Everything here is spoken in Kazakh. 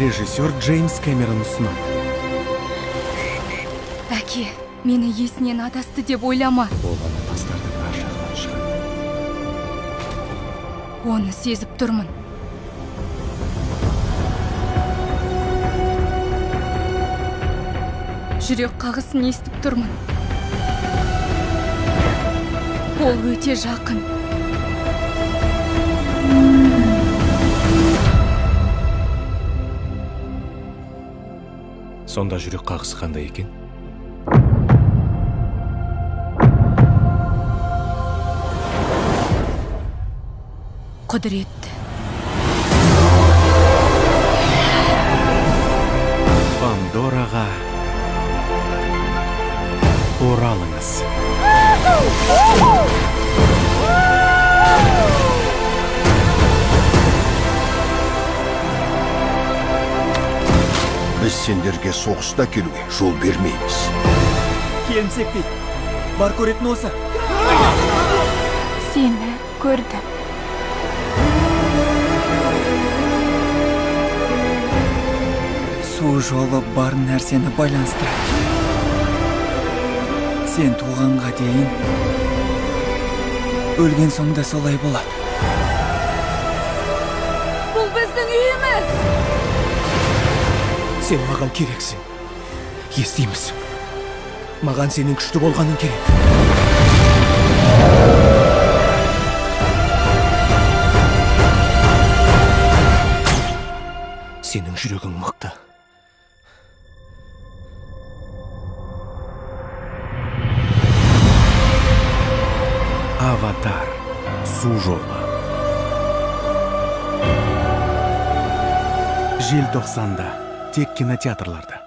режиссер Джеймс Кэмерон ұсынады. Әке, мені есінен адасты деп ойлама. Ол ана тастардың ар жағынан шығады. Оны сезіп тұрмын. Жүрек қағысын естіп тұрмын. Ол өте жақын. Сонда жүрек қағысы қандай екен? Құдіретті. Пандораға оралыңыз. Біз сендерге соғыста келуге жол бермейміз. Келімсек дейді. Бар көретін осы. Сені көрдім. Су жолы бар нәрсені байланыстырады. Сен туғанға дейін өлген соңда солай болады. Бұл біздің үйіміз. Сен маған керексің. Естимісің? Маған сенің күшті болғаның керек. Сенің жүрегің мықты. Аватар. Су жолы. Желтоқсанда. Тек кинотеатрларда.